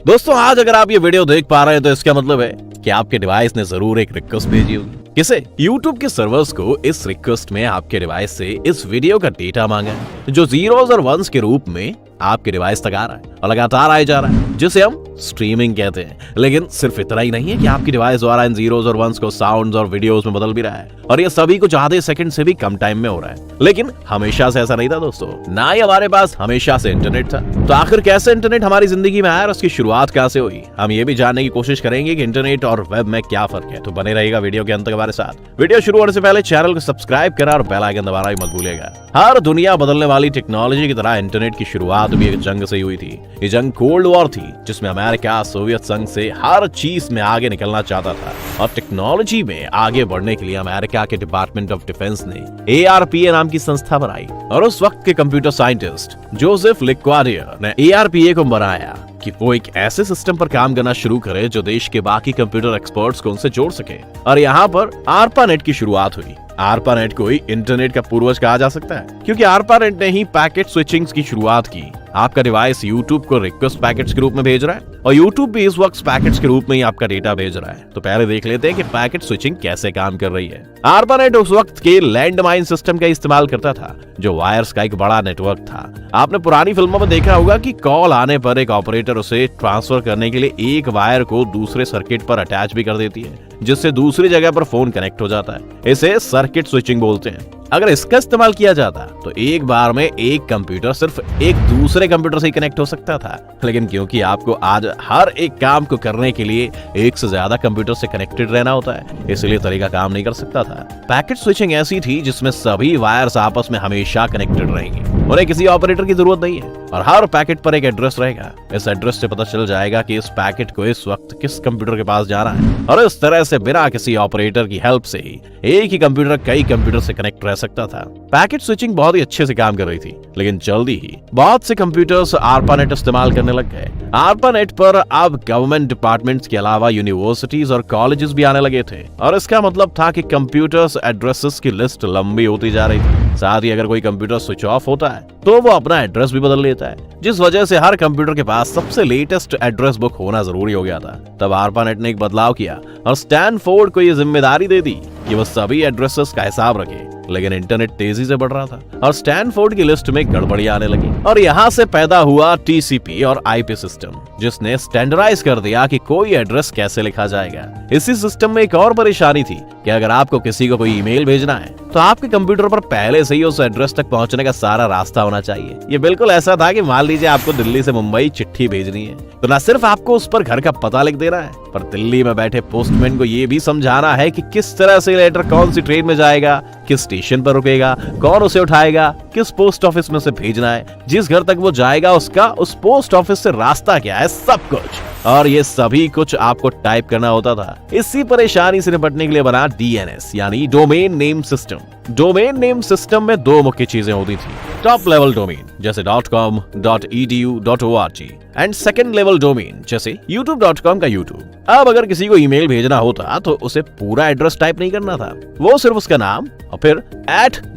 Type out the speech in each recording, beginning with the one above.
दोस्तों आज अगर आप ये वीडियो देख पा रहे हैं तो इसका मतलब है कि आपके डिवाइस ने जरूर एक रिक्वेस्ट भेजी होगी। किसे? YouTube के सर्वर्स को इस रिक्वेस्ट में आपके डिवाइस से इस वीडियो का डेटा मांगा है जो जीरोस और वंस के रूप में आपके डिवाइस तक आ रहा है और लगातार आए जा रहा है, जिसे हम स्ट्रीमिंग कहते हैं। लेकिन सिर्फ इतना ही नहीं है कि आपकी डिवाइस द्वारा इन जीरोस और वंस को साउंड्स और वीडियोस में बदल भी रहा है, और ये सभी कुछ आधे सेकंड से भी कम टाइम में हो रहा है। लेकिन हमेशा से ऐसा नहीं था दोस्तों, ना ही हमारे पास हमेशा से इंटरनेट था। तो आखिर कैसे इंटरनेट हमारी जिंदगी में आया और उसकी शुरुआत कहां से हुई, हम ये भी जानने की कोशिश करेंगे कि इंटरनेट और वेब में क्या फर्क है। तो बने रहेगा वीडियो के अंत तक हमारे साथ। वीडियो शुरू होने से पहले चैनल को सब्सक्राइब करा और बेल आइकन दबाना भी मत भूलिएगा। हर दुनिया बदलने वाली टेक्नोलॉजी की तरह इंटरनेट की शुरुआत भी एक जंग से हुई थी। ये जंग कोल्ड वॉर थी, जिसमें अमेरिका सोवियत संघ से हर चीज में आगे निकलना चाहता था, और टेक्नोलॉजी में आगे बढ़ने के लिए अमेरिका के डिपार्टमेंट ऑफ डिफेंस ने ARPA नाम की संस्था बनाई, और उस वक्त के कंप्यूटर साइंटिस्ट जोसेफ लिक्वाडियर ने ARPA को बनाया कि वो एक ऐसे सिस्टम पर काम करना शुरू करे जो देश के बाकी कंप्यूटर एक्सपर्ट्स को उनसे जोड़ सके। और यहाँ पर ARPANET की शुरुआत हुई। ARPANET को ही इंटरनेट का पूर्वज कहा जा सकता है, क्योंकि ARPANET ने ही पैकेट स्विचिंग की शुरुआत की। आपका डिवाइस YouTube को रिक्वेस्ट पैकेट्स के रूप में भेज रहा है, और YouTube भी इस वक्त पैकेट्स के रूप में ही आपका डेटा भेज रहा है। तो पहले देख लेते हैं कि पैकेट स्विचिंग कैसे काम कर रही है। ARPANET उस वक्त के लैंडमाइन सिस्टम का इस्तेमाल करता था, जो वायर्स का एक बड़ा नेटवर्क था। आपने पुरानी फिल्मों में देखा होगा कि कॉल आने पर एक ऑपरेटर उसे ट्रांसफर करने के लिए एक वायर को दूसरे सर्किट पर अटैच भी कर देती है, जिससे दूसरी जगह पर फोन कनेक्ट हो जाता है। इसे सर्किट स्विचिंग बोलते हैं। अगर इसका इस्तेमाल किया जाता तो एक बार में एक कंप्यूटर सिर्फ एक दूसरे कंप्यूटर से कनेक्ट हो सकता था। लेकिन क्योंकि आपको आज हर एक काम को करने के लिए एक से ज्यादा कंप्यूटर से कनेक्टेड रहना होता है, इसलिए तरीका काम नहीं कर सकता था। पैकेट स्विचिंग ऐसी थी जिसमें सभी वायर्स आपस में हमेशा कनेक्टेड रहेंगी, उन्हें किसी ऑपरेटर की जरूरत नहीं है, और हर पैकेट पर एक एड्रेस रहेगा। इस एड्रेस से पता चल जाएगा कि इस पैकेट को इस वक्त किस कंप्यूटर के पास जाना है, और इस तरह से बिना किसी ऑपरेटर की हेल्प से ही एक ही कंप्यूटर कई कंप्यूटर से कनेक्ट रह सकता था। पैकेट स्विचिंग बहुत ही अच्छे से काम कर रही थी, लेकिन जल्दी ही बहुत से कंप्यूटर्स ARPANET इस्तेमाल करने लग गए। ARPANET पर अब गवर्नमेंट डिपार्टमेंट्स के अलावा यूनिवर्सिटीज और कॉलेजेस भी आने लगे थे, और इसका मतलब था कि कंप्यूटर्स एड्रेसेस की लिस्ट लंबी होती जा रही थी। साथ ही अगर कोई कंप्यूटर स्विच ऑफ होता है तो वो अपना एड्रेस भी बदल लेता है, जिस वजह से हर कंप्यूटर के पास सबसे लेटेस्ट एड्रेस बुक होना जरूरी हो गया था। तब ARPANET ने एक बदलाव किया और स्टैनफोर्ड को ये जिम्मेदारी दे दी कि वो सभी एड्रेसेस का हिसाब रखे। लेकिन इंटरनेट तेजी से बढ़ रहा था और स्टैनफोर्ड की लिस्ट में गड़बड़ियां आने लगी, और यहाँ से पैदा हुआ TCP और IP सिस्टम, जिसने स्टैंडर्डाइज कर दिया कि कोई एड्रेस कैसे लिखा जाएगा। इसी सिस्टम में एक और परेशानी थी कि अगर आपको किसी को कोई ईमेल भेजना है तो आपके कंप्यूटर पर पहले से ही उस एड्रेस तक पहुंचने का सारा रास्ता होना चाहिए। ये बिल्कुल ऐसा था कि मान लीजिए आपको दिल्ली से मुंबई चिट्ठी भेजनी है, तो न सिर्फ आपको उस पर घर का पता लिख देना है, पर दिल्ली में बैठे पोस्टमैन को ये भी समझाना है कि किस तरह से लेटर कौन सी ट्रेन में जाएगा, किस स्टेशन पर रुकेगा, कौन उसे उठाएगा, किस पोस्ट ऑफिस में से भेजना है, जिस घर तक वो जाएगा उसका उस पोस्ट ऑफिस से रास्ता क्या है, सब कुछ। और ये सभी कुछ आपको टाइप करना होता था। इसी परेशानी से निपटने के लिए बना DNS यानी domain name system. Domain name system में दो मुख्य चीजें होती थी, टॉप लेवल डोमेन जैसे .com, .edu, .org, and second level domain जैसे youtube.com का YouTube। अब अगर किसी को ईमेल भेजना होता तो उसे पूरा एड्रेस टाइप नहीं करना था, वो सिर्फ उसका नाम और फिर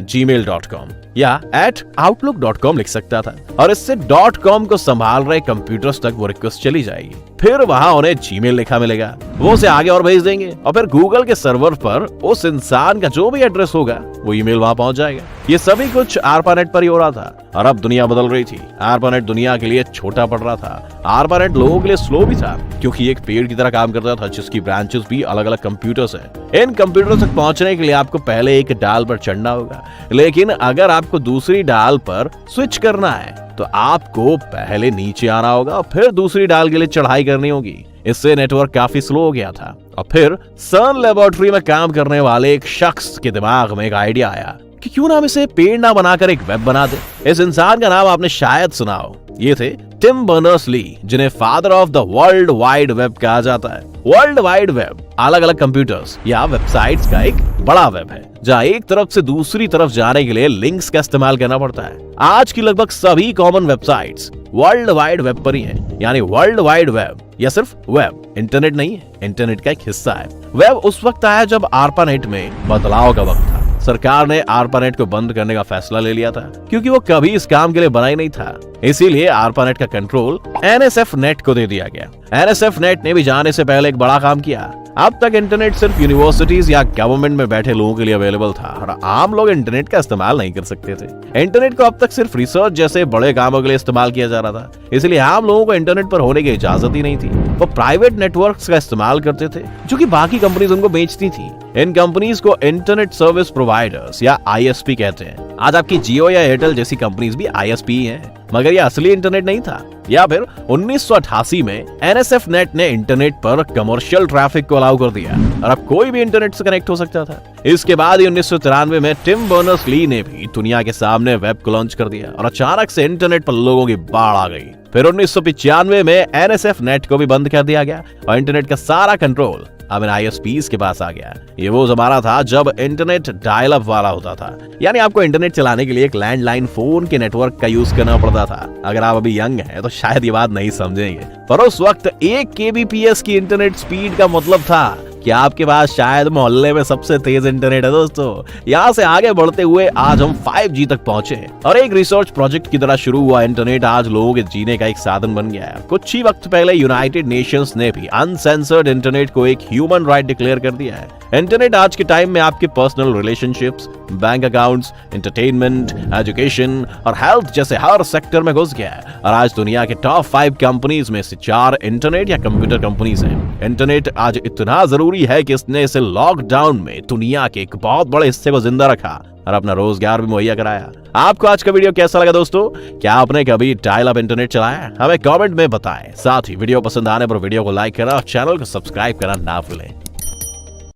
@gmail.com या @outlook.com लिख सकता था, और इससे .com को संभाल रहे कंप्यूटर्स तक वो रिक्वेस्ट चली जाएगी। फिर वहां उन्हें Gmail लिखा मिलेगा, वो उसे आगे और भेज देंगे, और फिर गूगल के सर्वर पर उस इंसान का जो भी एड्रेस होगा वो ईमेल वहां पहुंच जाएगा। ये सभी कुछ ARPANET पर ही हो रहा था, और अब दुनिया बदल रही थी। ARPANET दुनिया के लिए छोटा पड़ रहा था। ARPANET लोगों के लिए स्लो भी था, क्योंकि एक पेड़ की तरह काम करता था जिसकी ब्रांचेस भी अलग अलग कंप्यूटर्स हैं। इन कंप्यूटर्स तक पहुंचने के लिए आपको पहले एक डाल पर चढ़ना होगा, लेकिन अगर आपको दूसरी डाल पर स्विच करना है तो आपको पहले नीचे आना होगा और फिर दूसरी डाल के लिए चढ़ाई करनी होगी। इससे नेटवर्क काफी स्लो हो गया था, और फिर CERN लेबोरेटरी में काम करने वाले एक शख्स के दिमाग में एक आइडिया आया कि क्यों ना हम इसे पेड़ ना बनाकर एक वेब बना दे। इस इंसान का नाम आपने शायद सुना हो, ये थे टिम बर्नर्स-ली, जिन्हें father of the world wide web कहा जाता है। वर्ल्ड वाइड वेब अलग अलग कंप्यूटर्स या वेबसाइट्स का एक बड़ा वेब है, जहाँ एक तरफ से दूसरी तरफ जाने के लिए लिंक्स का इस्तेमाल करना पड़ता है। आज की लगभग सभी common websites world wide web पर ही है, यानी वर्ल्ड वाइड वेब या सिर्फ वेब, इंटरनेट नहीं है, इंटरनेट का एक हिस्सा है। वेब उस वक्त आया जब ARPANET में बदलाव का वक्त था। सरकार ने ARPANET को बंद करने का फैसला ले लिया था, क्योंकि वो कभी इस काम के लिए बना ही नहीं था। इसीलिए ARPANET का कंट्रोल NSFNet को दे दिया गया। NSFNet ने भी जाने से पहले एक बड़ा काम किया। अब तक इंटरनेट सिर्फ यूनिवर्सिटीज या गवर्नमेंट में बैठे लोगों के लिए अवेलेबल था और आम लोग इंटरनेट का इस्तेमाल नहीं कर सकते थे। इंटरनेट को अब तक सिर्फ रिसर्च जैसे बड़े कामों के लिए इस्तेमाल किया जा रहा था, इसलिए आम लोगों को इंटरनेट पर होने की इजाजत ही नहीं थी। वो प्राइवेट नेटवर्क्स का इस्तेमाल करते थे, जो कि बाकी कंपनीज उनको बेचती थी। इन कंपनीज को इंटरनेट सर्विस प्रोवाइडर्स या ISP कहते हैं। आज आपकी जियो या एयरटेल जैसी कंपनीज भी ISP ही हैं, मगर यह असली इंटरनेट नहीं था। या फिर 1988 में NSFNet ने इंटरनेट पर कमर्शियल ट्रैफिक को अलाउ कर दिया और अब कोई भी इंटरनेट से कनेक्ट हो सकता था। इसके बाद ही 1993 में टिम बर्नर्स-ली ने भी दुनिया के सामने वेब को लॉन्च कर दिया और अचानक से इंटरनेट पर लोगों की बाढ़ आ गई। फिर 1995 में NSFNet को भी बंद कर दिया गया और इंटरनेट का सारा कंट्रोल अब इन ISPs के पास आ गया। ये वो जमाना था जब इंटरनेट डायल अप वाला होता था, यानी आपको इंटरनेट चलाने के लिए एक लैंडलाइन फोन के नेटवर्क का यूज करना पड़ता था। अगर आप अभी यंग हैं तो शायद ये बात नहीं समझेंगे, पर उस वक्त 1 kbps की इंटरनेट स्पीड का मतलब था कि आपके पास शायद मोहल्ले में सबसे तेज इंटरनेट है। दोस्तों, यहाँ से आगे बढ़ते हुए आज हम 5G तक पहुंचे और एक रिसर्च प्रोजेक्ट की तरह शुरू हुआ इंटरनेट आज लोगों के जीने का एक साधन बन गया है। कुछ ही वक्त पहले यूनाइटेड नेशंस ने भी अनसेंसर्ड इंटरनेट को एक ह्यूमन राइट डिक्लेयर कर दिया है। इंटरनेट आज के टाइम में आपके personal relationships, bank accounts, entertainment, education और हेल्थ जैसे हर सेक्टर में घुस गया है और आज दुनिया के टॉप 5 कंपनीज में से 4 इंटरनेट या कंप्यूटर कंपनीज हैं। इंटरनेट आज इतना जरूरी है कि इसने इसे लॉकडाउन में दुनिया के एक बहुत बड़े हिस्से को जिंदा रखा और अपना रोजगार भी मुहैया कराया। आपको आज का वीडियो कैसा लगा दोस्तों? क्या आपने कभी डायल अप इंटरनेट चलाया? हमें कमेंट में बताएं। साथ ही वीडियो पसंद आने पर वीडियो को लाइक करें और चैनल को सब्सक्राइब करना ना भूलें।